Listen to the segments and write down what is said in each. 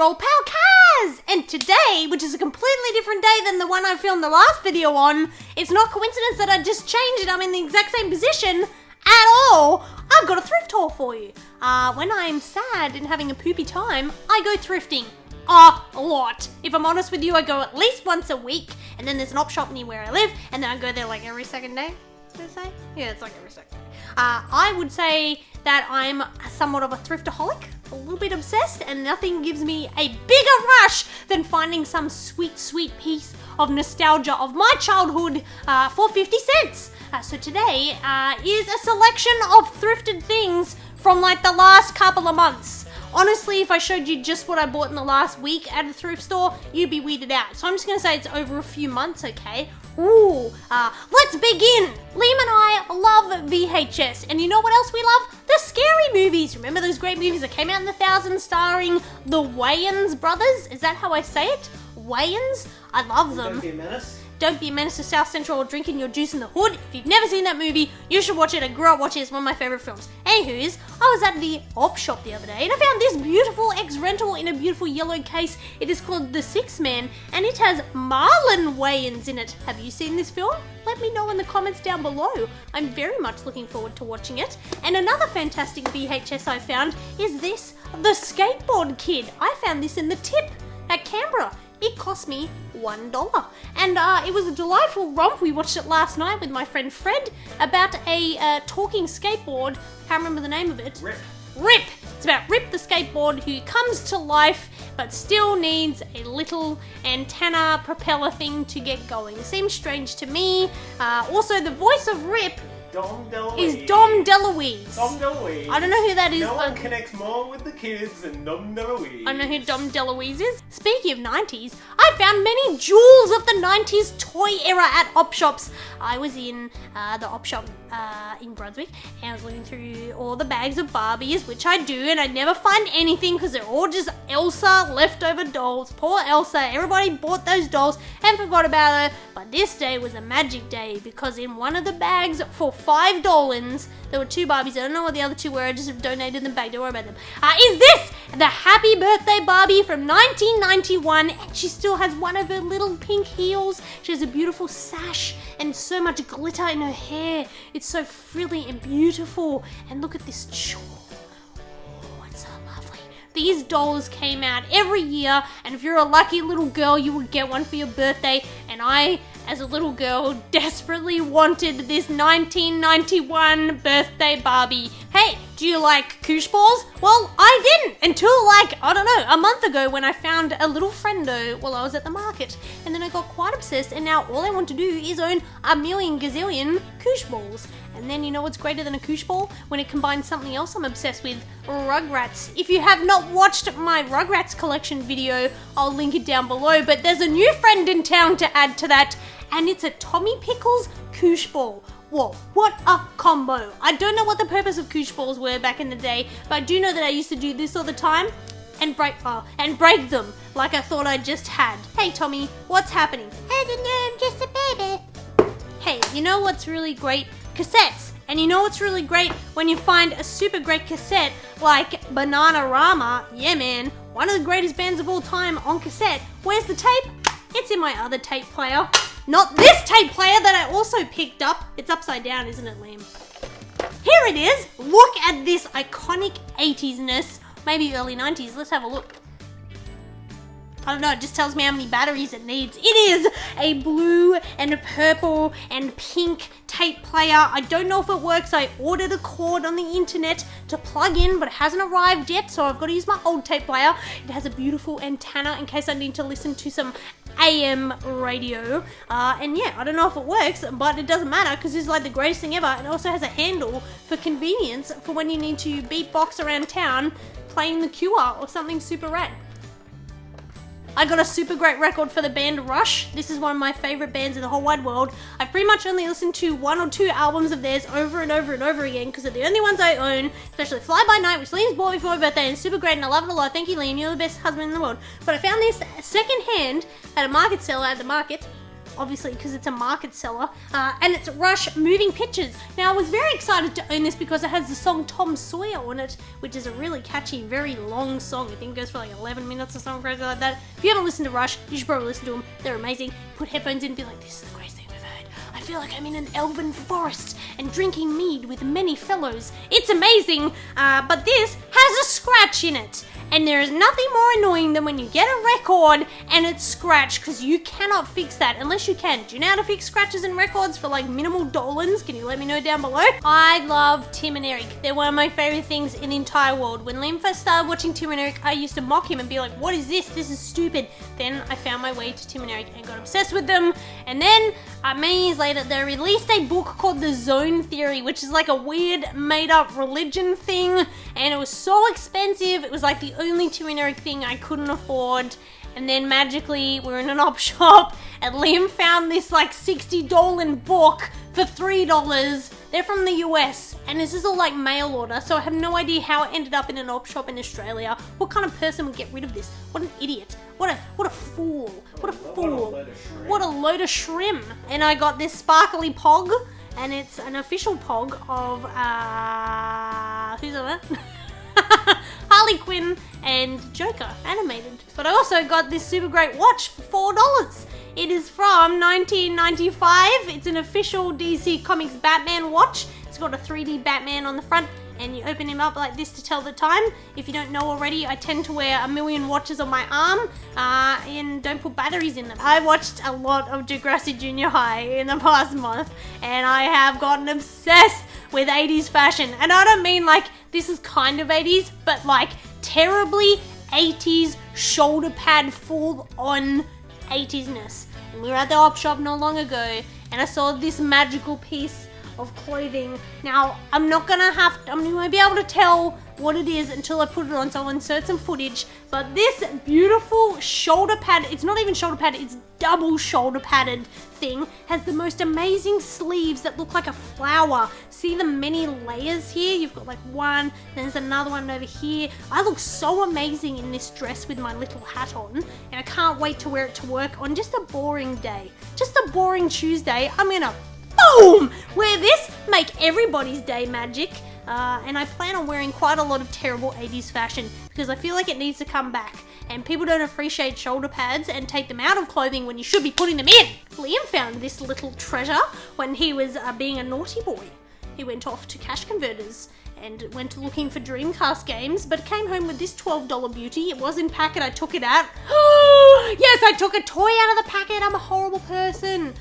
Roll Pow Kaz! And today, which is a completely different day than the one I filmed the last video on, it's not coincidence that I just changed it, I'm in the exact same position at all. I've got a thrift haul for you. When I'm sad and having a poopy time, I go thrifting. A lot. If I'm honest with you, I go at least once a week, and then there's an op shop near where I live, and then I go there like every second day. Did I say? Yeah, it's like every second day. I would say that I'm somewhat of a thriftaholic, a little bit obsessed, and nothing gives me a bigger rush than finding some sweet, sweet piece of nostalgia of my childhood for 50 cents. So today is a selection of thrifted things from like the last couple of months. Honestly, if I showed you just what I bought in the last week at a thrift store, you'd be weirded out. So I'm just going to say it's over a few months, okay? Ooh, let's begin. Liam and I love VHS, and you know what else we love? The scary movies. Remember those great movies that came out in the 2000s starring the Wayans brothers? Is that how I say it? Wayans? I love them. Don't Be a Menace. Don't Be a Menace to South Central or Drinking Your Juice in the Hood. If you've never seen that movie, you should watch it. I grew up watching it. It's one of my favourite films. Anywho's, I was at the op shop the other day and I found this beautiful ex-rental in a beautiful yellow case. It is called The Six Man and it has Marlon Wayans in it. Have you seen this film? Let me know in the comments down below. I'm very much looking forward to watching it. And another fantastic VHS I found is this, The Skateboard Kid. I found this in the tip at Canberra. It cost me $1. And it was a delightful romp. We watched it last night with my friend Fred about a talking skateboard. I can't remember the name of it. Rip! It's about Rip the skateboard who comes to life but still needs a little antenna propeller thing to get going. Seems strange to me. Also, the voice of Rip is Dom DeLuise. Dom DeLuise. I don't know who that is. No one connects more with the kids than Dom DeLuise. I know who Dom DeLuise is. Speaking of 90s, I found many jewels of the 90s toy era at op shops. I was in the op shop in Brunswick and I was looking through all the bags of Barbies, which I do, and I never find anything because they're all just Elsa leftover dolls. Poor Elsa. Everybody bought those dolls and forgot about her. But this day was a magic day because in one of the bags for $5, there were two Barbies. I don't know what the other two were. I just donated them back. Don't worry about them. Is this the Happy Birthday Barbie from 1991? And she still has one of her little pink heels. She has a beautiful sash and so much glitter in her hair. It's so frilly and beautiful. And look at this jewel. Oh, it's so lovely. These dolls came out every year, and if you're a lucky little girl, you would get one for your birthday. And I, as a little girl, desperately wanted this 1991 Birthday Barbie. Hey, do you like koosh balls? Well, I didn't until a month ago when I found a little friendo while I was at the market. And then I got quite obsessed, and now all I want to do is own a million gazillion koosh balls. And then you know what's greater than a koosh ball? When it combines something else I'm obsessed with, Rugrats. If you have not watched my Rugrats collection video, I'll link it down below, but there's a new friend in town to add to that, and it's a Tommy Pickles koosh ball. Whoa, what a combo. I don't know what the purpose of koosh balls were back in the day, but I do know that I used to do this all the time and break them like I thought I just had. Hey Tommy, what's happening? I don't know, I'm just a baby. Hey, you know what's really great? Cassettes. And you know what's really great? When you find a super great cassette like Bananarama. Yeah man, one of the greatest bands of all time on cassette. Where's the tape? It's in my other tape player. Not this tape player that I also picked up. It's upside down, isn't it, Liam? Here it is. Look at this iconic 80s-ness. Maybe early 90s. Let's have a look. I don't know, it just tells me how many batteries it needs. It is a blue and a purple and pink tape player. I don't know if it works. I ordered a cord on the internet to plug in, but it hasn't arrived yet, so I've got to use my old tape player. It has a beautiful antenna in case I need to listen to some AM radio. And yeah, I don't know if it works, but it doesn't matter because it's like the greatest thing ever. And it also has a handle for convenience for when you need to beatbox around town playing The Cure or something super rad. I got a super great record for the band Rush. This is one of my favourite bands in the whole wide world. I've pretty much only listened to one or two albums of theirs over and over and over again because they're the only ones I own, especially Fly By Night, which Liam's bought me for my birthday and it's super great and I love it a lot. Thank you, Liam. You're the best husband in the world. But I found this second hand at a market seller at the market obviously because it's a market seller, and it's Rush Moving Pictures. Now I was very excited to own this because it has the song Tom Sawyer on it, which is a really catchy, very long song. I think it goes for like 11 minutes or something crazy like that. If you haven't listened to Rush, you should probably listen to them. They're amazing. Put headphones in and be like, this is the greatest thing I've heard. I feel like I'm in an elven forest and drinking mead with many fellows. It's amazing, but this has a scratch in it. And there is nothing more annoying than when you get a record and it's scratched, because you cannot fix that unless you can. Do you know how to fix scratches in records for like minimal dollars? Can you let me know down below? I love Tim and Eric. They're one of my favorite things in the entire world. When Liam first started watching Tim and Eric, I used to mock him and be like, what is this? This is stupid. Then I found my way to Tim and Eric and got obsessed with them. And then many years later, they released a book called The Zone Theory, which is like a weird made up religion thing. And it was so expensive. It was like the only Tim and Eric thing I couldn't afford. And then magically we're in an op shop and Liam found this like $60 book for $3. They're from the US and this is all like mail order, so I have no idea how it ended up in an op shop in Australia. What kind of person would get rid of this? What an idiot. What a fool. What a fool. What a load of shrimp. And I got this sparkly pog, and it's an official pog of who's on it? Harley Quinn and Joker animated. But I also got this super great watch for $4. It is from 1995. It's an official DC Comics Batman watch. It's got a 3D Batman on the front, and you open him up like this to tell the time. If you don't know already, I tend to wear a million watches on my arm and don't put batteries in them. I watched a lot of Degrassi Junior High in the past month, and I have gotten obsessed with 80s fashion. And I don't mean like this is kind of 80s, but like terribly 80s shoulder pad full on 80s-ness. And we were at the op shop not long ago, and I saw this magical piece of clothing. Now, I'm not gonna be able to tell what it is until I put it on, so I'll insert some footage. But this beautiful shoulder pad, it's not even shoulder pad, it's double shoulder padded thing, has the most amazing sleeves that look like a flower. See the many layers here? You've got like one, then there's another one over here. I look so amazing in this dress with my little hat on, and I can't wait to wear it to work on just a boring day. Just a boring Tuesday. I'm gonna boom! Wear this, make everybody's day magic. And I plan on wearing quite a lot of terrible 80s fashion because I feel like it needs to come back. And people don't appreciate shoulder pads and take them out of clothing when you should be putting them in. Liam found this little treasure when he was being a naughty boy. He went off to cash converters and went looking for Dreamcast games, but came home with this $12 beauty. It was in packet, I took it out. Yes, I took a toy out of the packet. I'm a horrible person.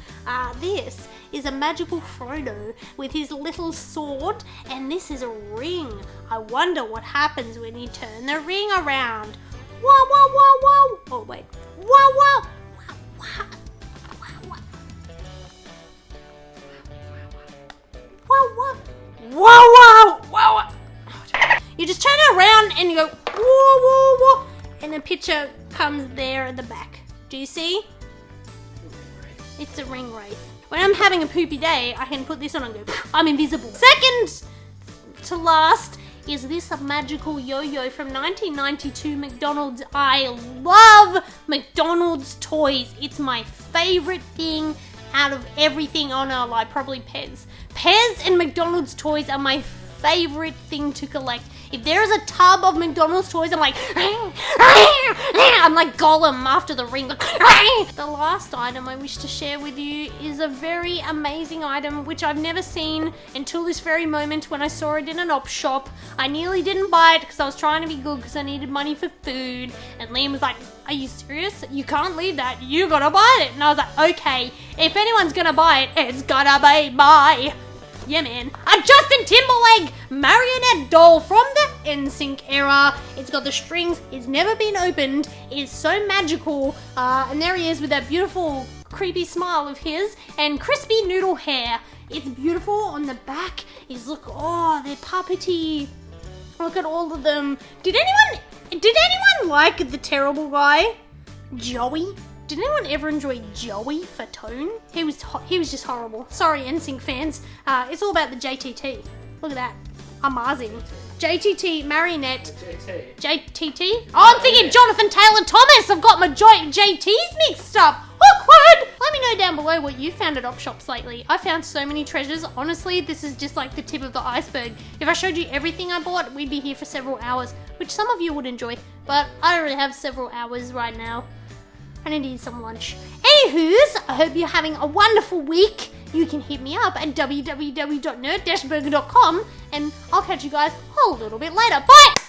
This is a magical Frodo with his little sword, and this is a ring. I wonder what happens when you turn the ring around. Whoa, whoa, whoa, whoa. Oh, wait. Whoa, whoa. Whoa, whoa. Whoa, whoa, whoa. You just turn it around and you go, whoa, whoa, whoa. And the picture comes there at the back. Do you see? It's a ring wraith. When I'm having a poopy day, I can put this on and go, I'm invisible. Second to last is this magical yo-yo from 1992 McDonald's. I love McDonald's toys. It's my favorite thing out of everything. Oh no, like probably Pez. Pez and McDonald's toys are my favorite thing to collect. If there is a tub of McDonald's toys, I'm like Gollum after the ring. The last item I wish to share with you is a very amazing item which I've never seen until this very moment when I saw it in an op shop. I nearly didn't buy it because I was trying to be good because I needed money for food, and Liam was like, are you serious? You can't leave that. You gotta buy it. And I was like, okay, if anyone's gonna buy it, it's gotta be my... Yeah, man. A Justin Timberlake Marionette doll from the NSYNC era. It's got the strings. It's never been opened. It's so magical. And there he is with that beautiful, creepy smile of his and crispy noodle hair. It's beautiful on the back. Oh, they're puppety. Look at all of them. Did anyone like the terrible guy, Joey? Did anyone ever enjoy Joey for tone? He was just horrible. Sorry, NSYNC fans. It's all about the JTT. Look at that. Amazing. JTT, Marionette. JTT? Oh, I'm thinking Jonathan Taylor Thomas. I've got my JTs mixed up. Awkward. Let me know know down below what you found at op shops lately. I found so many treasures. Honestly, this is just like the tip of the iceberg. If I showed you everything I bought, we'd be here for several hours, which some of you would enjoy, but I don't really have several hours right now. I need to eat some lunch. Anywho's, I hope you're having a wonderful week. You can hit me up at www.nerd-burger.com, and I'll catch you guys a little bit later. Bye!